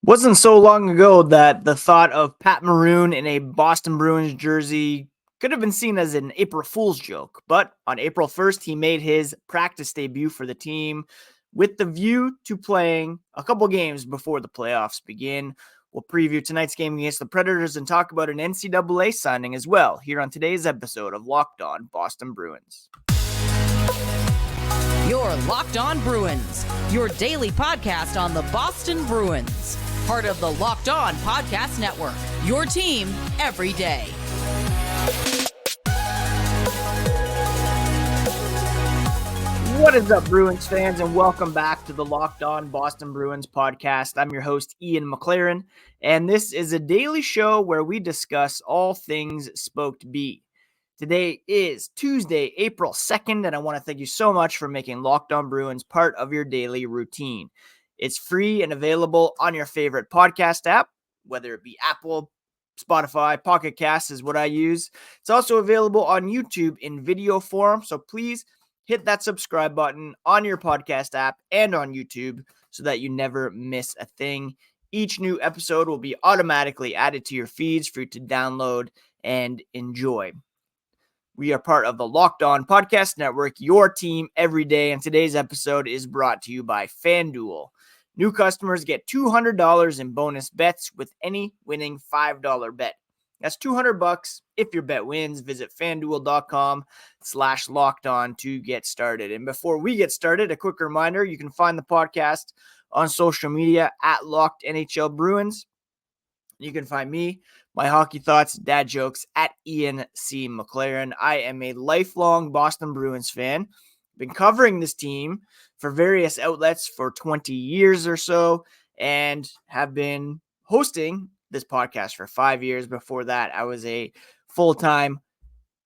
Wasn't so long ago that the thought of Pat Maroon in a Boston Bruins jersey could have been seen as an April Fool's joke, but on April 1st, he made his practice debut for the team with the view to playing a couple games before the playoffs begin. We'll preview tonight's game against the Predators and talk about an NCAA signing as well here on today's episode of Locked On Boston Bruins. You're Locked On Bruins, your daily podcast on the Boston Bruins. Part of the Locked On Podcast Network, your team every day. What is up, Bruins fans, and welcome back to the Locked On Boston Bruins podcast. I'm your host, Ian McLaren, and this is a daily show where we discuss all things Spoked B. Today is Tuesday, April 2nd, and I want to thank you so much for making Locked On Bruins part of your daily routine. It's free and available on your favorite podcast app, whether it be Apple, Spotify, Pocket Casts is what I use. It's also available on YouTube in video form, so please hit that subscribe button on your podcast app and on YouTube so that you never miss a thing. Each new episode will be automatically added to your feeds for you to download and enjoy. We are part of the Locked On Podcast Network, your team every day, and today's episode is brought to you by FanDuel. New customers get $200 in bonus bets with any winning $5 bet. That's $200 if your bet wins. Visit FanDuel.com/lockedon to get started. And before we get started, a quick reminder, you can find the podcast on social media at Locked NHL Bruins. You can find me, my hockey thoughts, dad jokes at Ian C. McLaren. I am a lifelong Boston Bruins fan. Been covering this team for various outlets for 20 years or so and have been hosting this podcast for 5 years. Before that, I was a full-time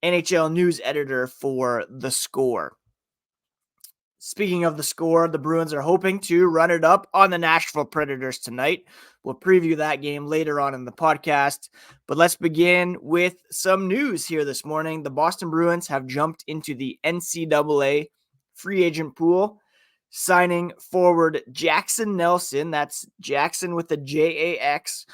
NHL news editor for The Score. Speaking of The Score, the Bruins are hoping to run it up on the Nashville Predators tonight. We'll preview that game later on in the podcast, but let's begin with some news here this morning. The Boston Bruins have jumped into the NCAA free agent pool, signing forward Jaxon Nelson, that's Jaxon with a J-A-X,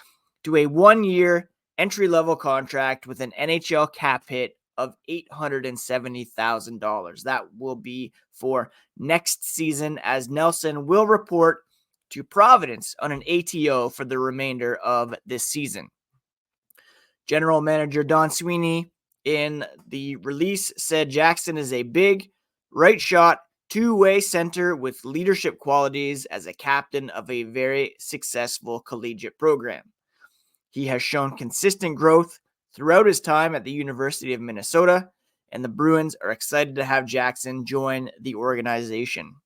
to a one-year entry-level contract with an NHL cap hit of $870,000. That will be for next season, as Nelson will report to Providence on an ATO for the remainder of this season. General Manager Don Sweeney in the release said Jaxon is a big, right shot, two-way center with leadership qualities as a captain of a very successful collegiate program. He has shown consistent growth throughout his time at the University of Minnesota, and the Bruins are excited to have Jaxon join the organization.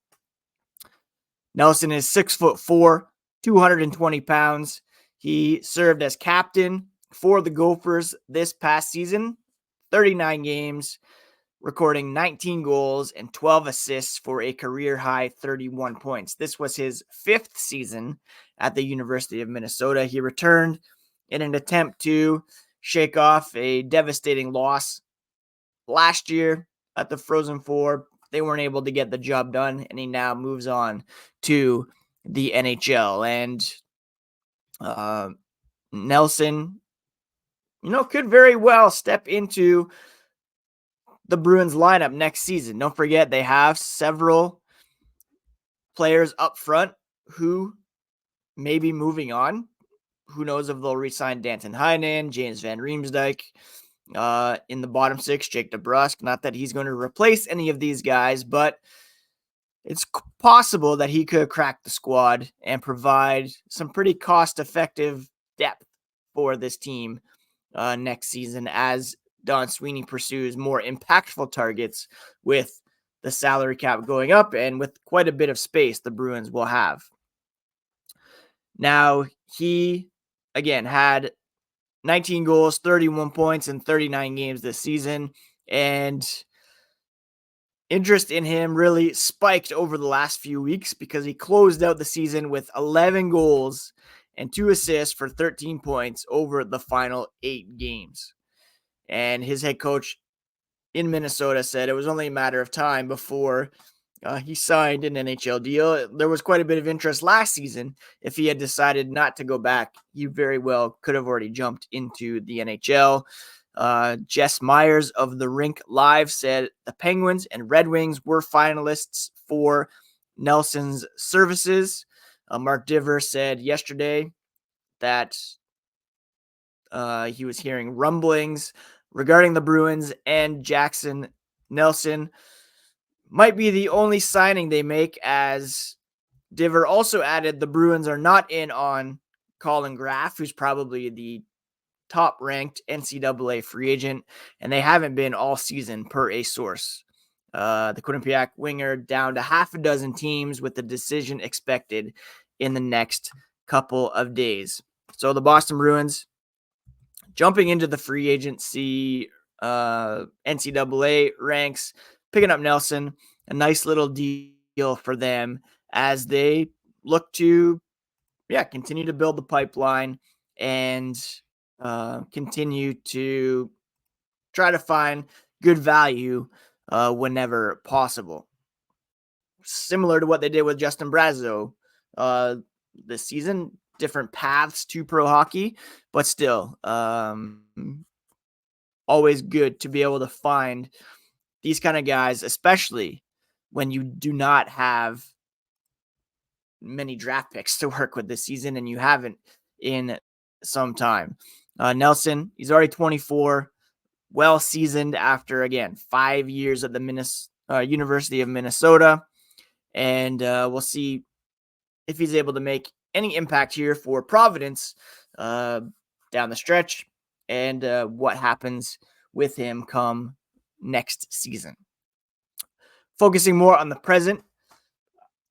Nelson is 6'4", 220 pounds. He served as captain for the Gophers this past season, 39 games, recording 19 goals and 12 assists for a career-high 31 points. This was his fifth season at the University of Minnesota. He returned in an attempt to shake off a devastating loss last year at the Frozen Four. They weren't able to get the job done, and he now moves on to the NHL. And Nelson, could very well step into the Bruins lineup next season. Don't forget, they have several players up front who may be moving on. Who knows if they'll re-sign Danton Heinen, James Van Riemsdyk. In the bottom six, Jake DeBrusk. Not that he's going to replace any of these guys, but it's possible that he could crack the squad and provide some pretty cost-effective depth for this team next season as Don Sweeney pursues more impactful targets with the salary cap going up and with quite a bit of space the Bruins will have. Now, he, again, had 19 goals, 31 points in 39 games this season, and interest in him really spiked over the last few weeks because he closed out the season with 11 goals and 2 assists for 13 points over the final 8 games. And his head coach in Minnesota said it was only a matter of time before He signed an NHL deal. There was quite a bit of interest last season. If he had decided not to go back, he very well could have already jumped into the NHL. Jess Myers of the Rink Live said the Penguins and Red Wings were finalists for Nelson's services. Mark Diver said yesterday that he was hearing rumblings regarding the Bruins, and Jaxon Nelson might be the only signing they make, as Diver also added the Bruins are not in on Colin Graff, who's probably the top-ranked NCAA free agent, and they haven't been all season per a source. The Quinnipiac winger down to half a dozen teams with the decision expected in the next couple of days. So the Boston Bruins jumping into the free agency NCAA ranks, picking up Nelson, a nice little deal for them as they look to continue to build the pipeline and continue to try to find good value whenever possible. Similar to what they did with Justin Brazeau this season, different paths to pro hockey, but still always good to be able to find these kind of guys, especially when you do not have many draft picks to work with this season, and you haven't in some time. Nelson, he's already 24, well seasoned after, again, 5 years at the University of Minnesota. And we'll see if he's able to make any impact here for Providence down the stretch, and what happens with him come next season. Focusing more on the present,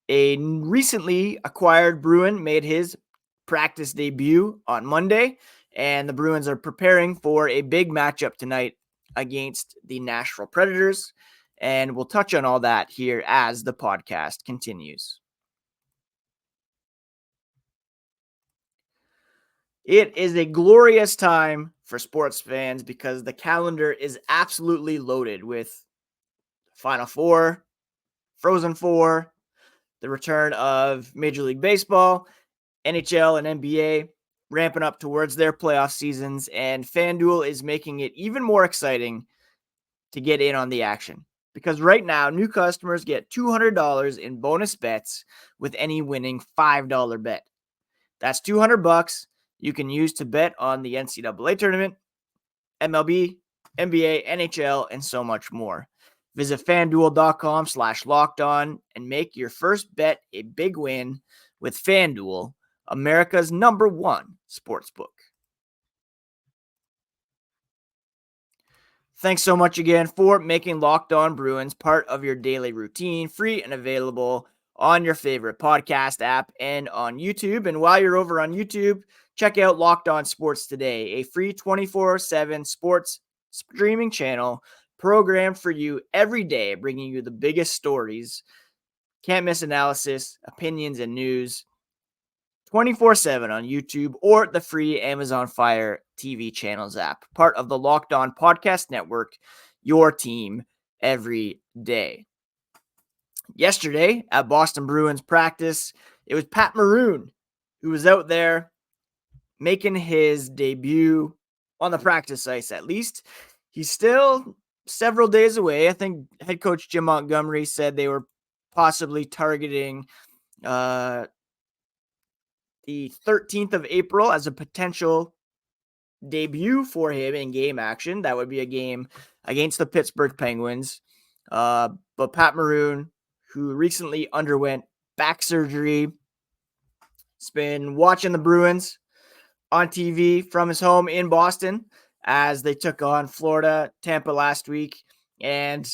a recently acquired Bruin made his practice debut on Monday, and the Bruins are preparing for a big matchup tonight against the Nashville Predators, and we'll touch on all that here as the podcast continues. It is a glorious time for sports fans because the calendar is absolutely loaded with Final Four, Frozen Four, the return of Major League Baseball, NHL, and NBA ramping up towards their playoff seasons, and FanDuel is making it even more exciting to get in on the action. Because right now, new customers get $200 in bonus bets with any winning $5 bet. That's $200 you can use to bet on the NCAA tournament, MLB, NBA, NHL, and so much more. Visit FanDuel.com/lockedon and make your first bet a big win with FanDuel, America's #1 sportsbook. Thanks so much again for making Locked On Bruins part of your daily routine, free and available on your favorite podcast app and on YouTube. And while you're over on YouTube, check out Locked On Sports Today, a free 24/7 sports streaming channel programmed for you every day, bringing you the biggest stories, can't miss analysis, opinions, and news 24/7 on YouTube or the free Amazon Fire TV channels app, part of the Locked On Podcast Network, your team every day. Yesterday at Boston Bruins practice, it was Pat Maroon who was out there making his debut on the practice ice, at least. He's still several days away. I think head coach Jim Montgomery said they were possibly targeting the 13th of April as a potential debut for him in game action. That would be a game against the Pittsburgh Penguins. But Pat Maroon, who recently underwent back surgery, has been watching the Bruins on TV from his home in Boston as they took on Florida, Tampa last week. And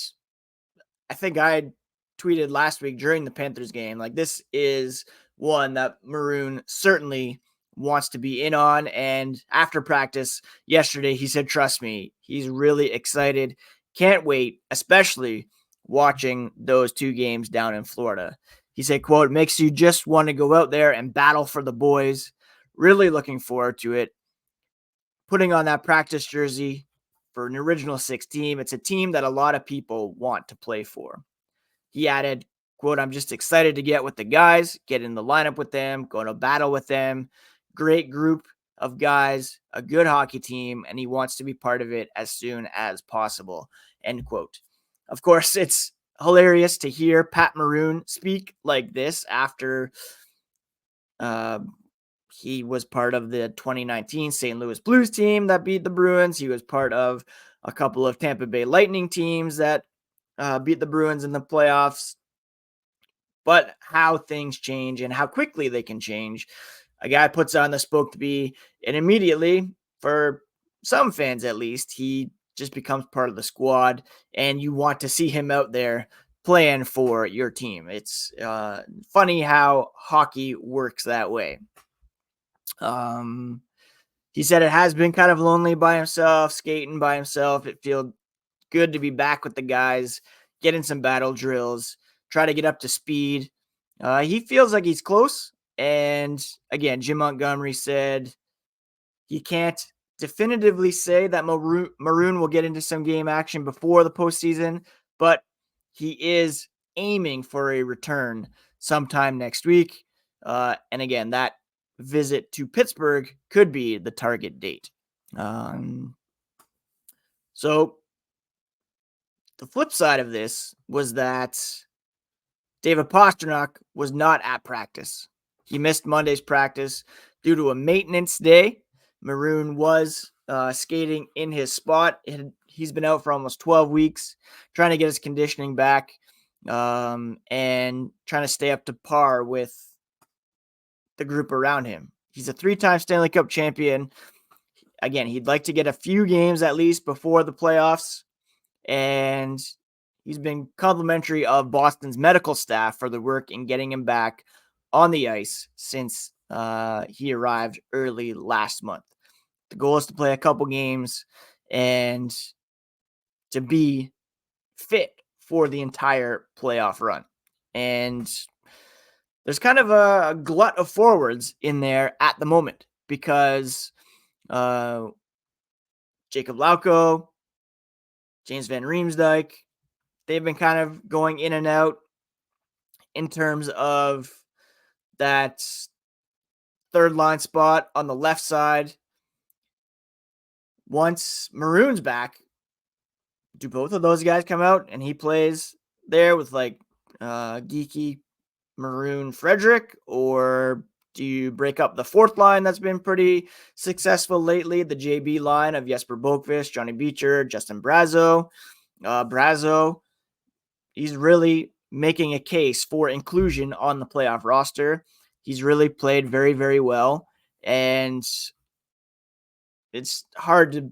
I think I tweeted last week during the Panthers game, like, this is one that Maroon certainly wants to be in on. And after practice yesterday, he said, trust me, he's really excited. Can't wait, especially watching those two games down in Florida. He said, quote, makes you just want to go out there and battle for the boys. Really looking forward to it. Putting on that practice jersey for an original six team. It's a team that a lot of people want to play for. He added, quote, I'm just excited to get with the guys, get in the lineup with them, go to battle with them. Great group of guys, a good hockey team, and he wants to be part of it as soon as possible, end quote. Of course, it's hilarious to hear Pat Maroon speak like this after he was part of the 2019 St. Louis Blues team that beat the Bruins. He was part of a couple of Tampa Bay Lightning teams that beat the Bruins in the playoffs. But how things change and how quickly they can change. A guy puts on the spoke to be, and immediately, for some fans at least, he just becomes part of the squad, and you want to see him out there playing for your team. It's funny how hockey works that way. He said it has been kind of lonely by himself, skating by himself. It feels good to be back with the guys, get in some battle drills, try to get up to speed. He feels like he's close. And again, Jim Montgomery said he can't definitively say that Maroon will get into some game action before the postseason, but he is aiming for a return sometime next week. And again, that visit to Pittsburgh could be the target date. So the flip side of this was that David Pastrnak was not at practice. He missed Monday's practice due to a maintenance day. Maroon was skating in his spot. He's been out for almost 12 weeks, trying to get his conditioning back and trying to stay up to par with the group around him. He's a 3-time Stanley Cup champion. Again, he'd like to get a few games at least before the playoffs. And he's been complimentary of Boston's medical staff for the work in getting him back on the ice since he arrived early last month. The goal is to play a couple games and to be fit for the entire playoff run. And there's kind of a glut of forwards in there at the moment because Jacob Lauko, James Van Riemsdyk, they've been kind of going in and out in terms of that third line spot on the left side. Once Maroon's back, do both of those guys come out and he plays there with like Geeky, Maroon, Frederick, or do you break up the fourth line that's been pretty successful lately? The JB line of Jesper Boqvist, Johnny Beecher, Justin Brazeau. Brazeau, he's really making a case for inclusion on the playoff roster. He's really played very, very well, and it's hard to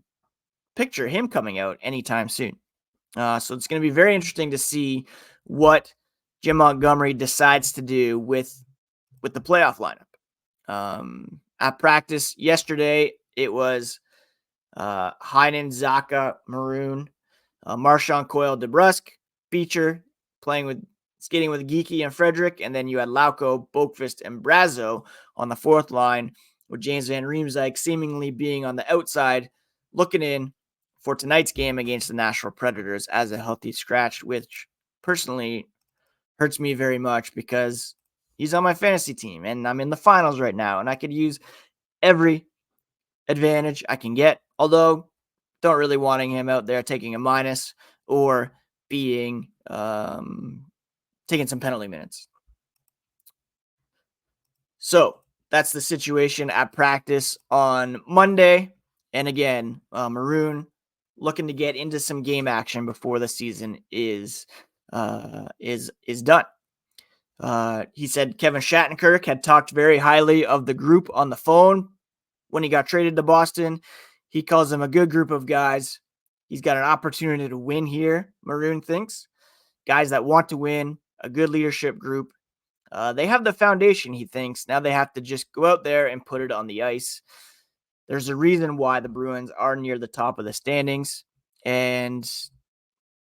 picture him coming out anytime soon. So it's going to be very interesting to see what Jim Montgomery decides to do with the playoff lineup. At practice yesterday, it was Heinen, Zacha, Maroon, Marchand, Coyle, DeBrusk, Beecher skating with Geeky and Frederick, and then you had Lauko, Boqvist, and Brazeau on the fourth line, with James Van Riemsdyk seemingly being on the outside, looking in for tonight's game against the Nashville Predators as a healthy scratch, which personally hurts me very much because he's on my fantasy team and I'm in the finals right now and I could use every advantage I can get. Although, don't really wanting him out there taking a minus or being taking some penalty minutes. So that's the situation at practice on Monday. And again, Maroon looking to get into some game action before the season is done. He said Kevin Shattenkirk had talked very highly of the group on the phone when he got traded to Boston. He calls them a good group of guys. He's got an opportunity to win here, Maroon thinks. Guys that want to win, a good leadership group. They have the foundation, he thinks. Now they have to just go out there and put it on the ice. There's a reason why the Bruins are near the top of the standings. And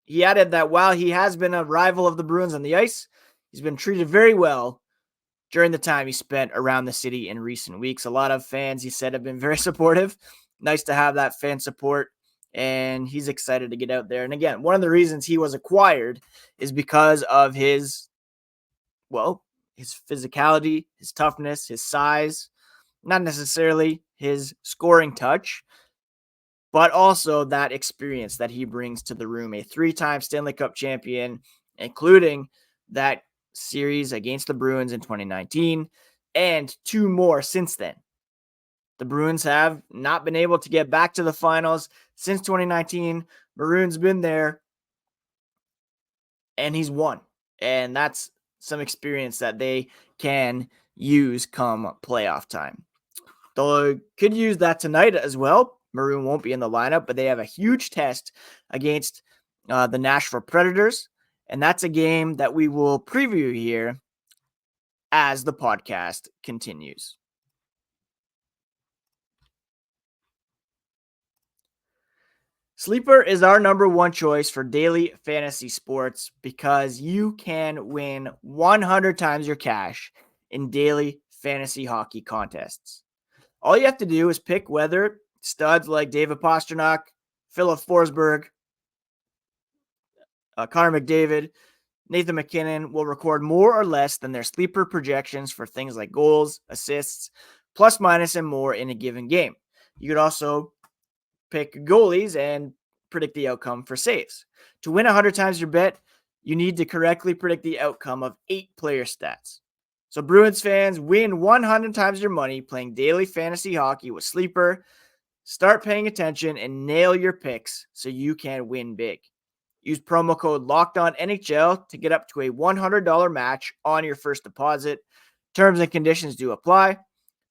he added that while he has been a rival of the Bruins on the ice, he's been treated very well during the time he spent around the city in recent weeks. A lot of fans, he said, have been very supportive. Nice to have that fan support. And he's excited to get out there. And again, one of the reasons he was acquired is because of his well, his physicality, his toughness, his size, not necessarily his scoring touch, but also that experience that he brings to the room. A 3-time Stanley Cup champion, including that series against the Bruins in 2019 and 2 more since then. The Bruins have not been able to get back to the finals since 2019. Maroon's been there and he's won. And that's some experience that they can use come playoff time. They could use that tonight as well. Maroon won't be in the lineup, but they have a huge test against the Nashville Predators. And that's a game that we will preview here as the podcast continues. Sleeper is our number one choice for daily fantasy sports because you can win 100 times your cash in daily fantasy hockey contests. All you have to do is pick whether studs like David Pastrnak, Philip Forsberg, Connor McDavid, Nathan McKinnon will record more or less than their sleeper projections for things like goals, assists, plus, minus, and more in a given game. You could also pick goalies and predict the outcome for saves. To win 100 times your bet, you need to correctly predict the outcome of 8 player stats. So Bruins fans, win 100 times your money playing daily fantasy hockey with Sleeper. Start paying attention and nail your picks so you can win big. Use promo code LOCKEDONNHL to get up to a $100 match on your first deposit. Terms and conditions do apply.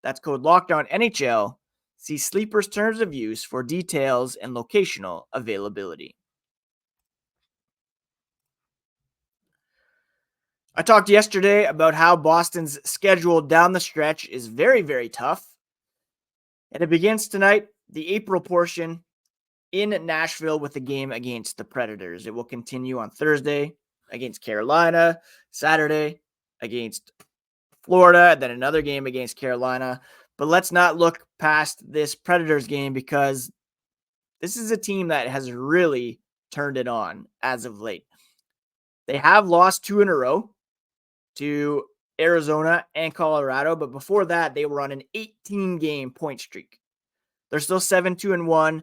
That's code LOCKEDONNHL. See Sleeper's terms of use for details and locational availability. I talked yesterday about how Boston's schedule down the stretch is very, very tough. And it begins tonight, the April portion, in Nashville with the game against the Predators. It will continue on Thursday against Carolina, Saturday against Florida, then another game against Carolina. But let's not look past this Predators game because this is a team that has really turned it on as of late. They have lost 2 in a row to Arizona and Colorado, but before that, they were on an 18-game point streak. They're still 7-2-1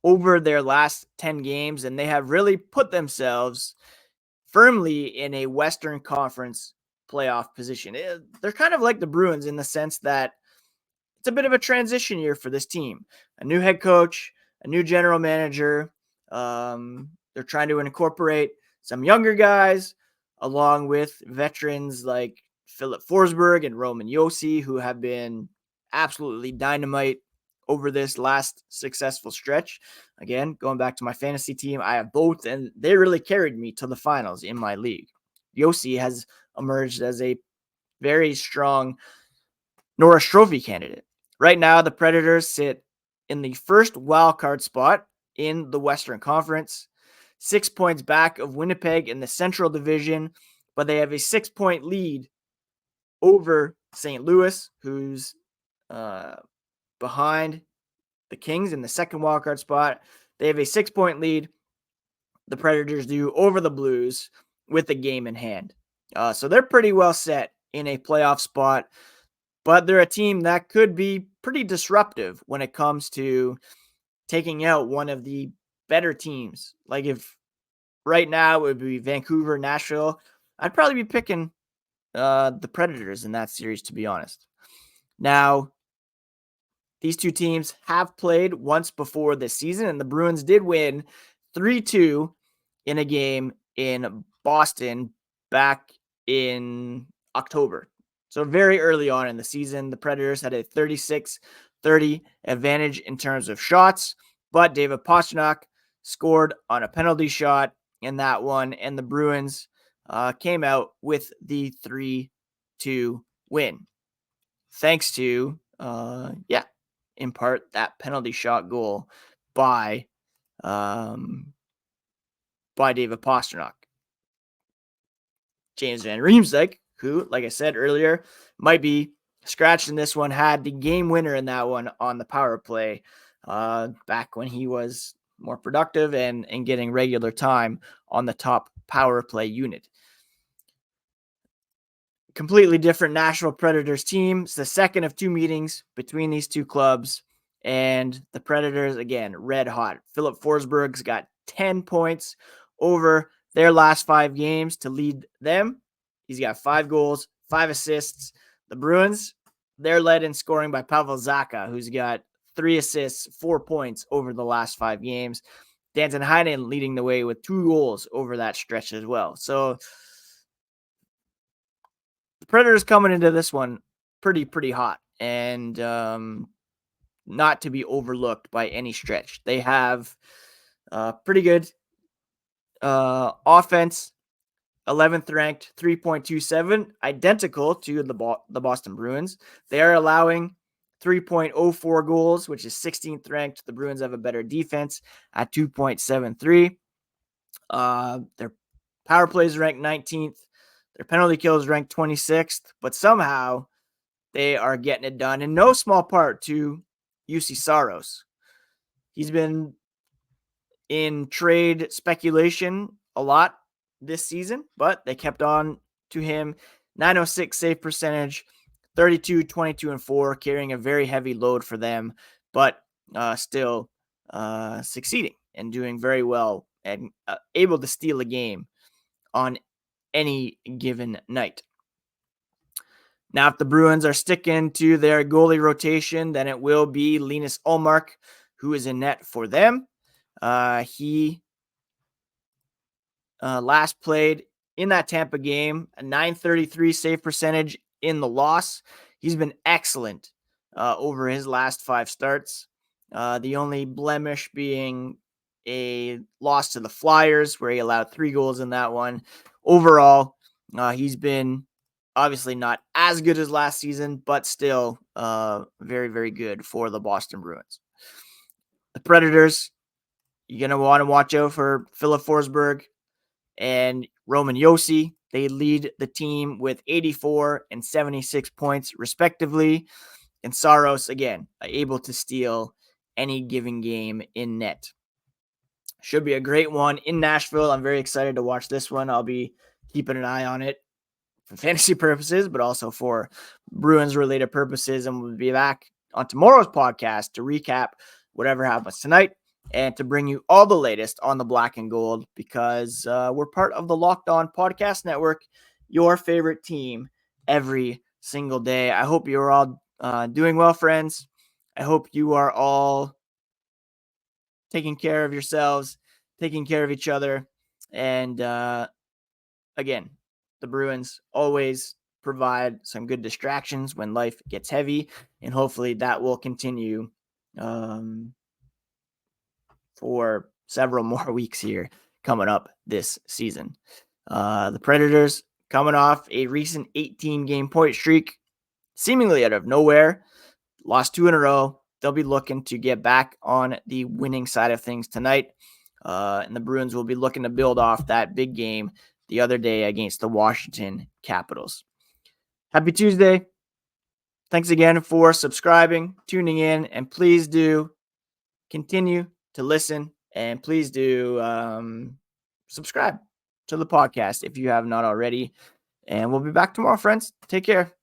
over their last 10 games, and they have really put themselves firmly in a Western Conference playoff position. They're kind of like the Bruins in the sense that it's a bit of a transition year for this team. A new head coach, a new general manager. They're trying to incorporate some younger guys along with veterans like Philip Forsberg and Roman Josi, who have been absolutely dynamite over this last successful stretch. Again, going back to my fantasy team, I have both, and they really carried me to the finals in my league. Josi has emerged as a very strong Norris Trophy candidate. Right now, the Predators sit in the first wildcard spot in the Western Conference, 6 points back of Winnipeg in the Central Division, but they have a 6-point lead over St. Louis, who's behind the Kings in the second wildcard spot. They have a 6-point lead. The Predators do over the Blues with the game in hand. So they're pretty well set in a playoff spot, but they're a team that could be pretty disruptive when it comes to taking out one of the better teams. Like if right now it would be Vancouver, Nashville, I'd probably be picking the Predators in that series, to be honest. Now, these two teams have played once before this season, and the Bruins did win 3-2 in a game in Boston back in October. So very early on in the season, the Predators had a 36-30 advantage in terms of shots, but David Pastrnak scored on a penalty shot in that one, and the Bruins came out with the 3-2 win. Thanks to, in part, that penalty shot goal by David Pastrnak. James Van Riemsdyk, who, like I said earlier, might be scratched in this one, had the game winner in that one on the power play back when he was more productive and getting regular time on the top power play unit. completely different Nashville Predators team. It's the second of two meetings between these two clubs. And the Predators, again, red hot. Philip Forsberg's got 10 points over their last 5 games to lead them. He's got 5 goals, 5 assists. The Bruins, they're led in scoring by Pavel Zacha, who's got 3 assists, 4 points over the last 5 games. Danton Heinen leading the way with 2 goals over that stretch as well. So the Predators coming into this one pretty hot and not to be overlooked by any stretch. They have pretty good offense, 11th ranked, 3.27, identical to the Boston Bruins. They are allowing 3.04 goals, which is 16th ranked. The Bruins have a better defense at 2.73. Their power play is ranked 19th. Their penalty kill is ranked 26th, but somehow they are getting it done in no small part to UC Saros. He's been in trade speculation a lot this season, but they kept on to him. 906 save percentage, 32, 22, and 4, carrying a very heavy load for them, but still succeeding and doing very well and able to steal a game on any given night. Now, if the Bruins are sticking to their goalie rotation, then it will be Linus Ullmark, who is in net for them. He last played in that Tampa game, a 933 save percentage in the loss. He's been excellent over his last 5 starts. The only blemish being a loss to the Flyers, where he allowed 3 goals in that one. Overall, he's been obviously not as good as last season, but still very, very good for the Boston Bruins. The Predators, you're going to want to watch out for Philip Forsberg and Roman Josi. They lead the team with 84 and 76 points, respectively. And Saros, again, able to steal any given game in net. Should be a great one in Nashville. I'm very excited to watch this one. I'll be keeping an eye on it for fantasy purposes, but also for Bruins-related purposes. And we'll be back on tomorrow's podcast to recap whatever happens tonight and to bring you all the latest on the black and gold, because we're part of the Locked On Podcast Network, your favorite team every single day. I hope you're all doing well, friends. I hope you are all taking care of yourselves, taking care of each other. And again, the Bruins always provide some good distractions when life gets heavy, and hopefully that will continue for several more weeks here coming up this season. The Predators coming off a recent 18-game point streak, seemingly out of nowhere, lost 2 in a row. They'll be looking to get back on the winning side of things tonight. And the Bruins will be looking to build off that big game the other day against the Washington Capitals. Happy Tuesday. Thanks again for subscribing, tuning in, and please do continue to listen, and please do subscribe to the podcast if you have not already. And we'll be back tomorrow, friends. Take care.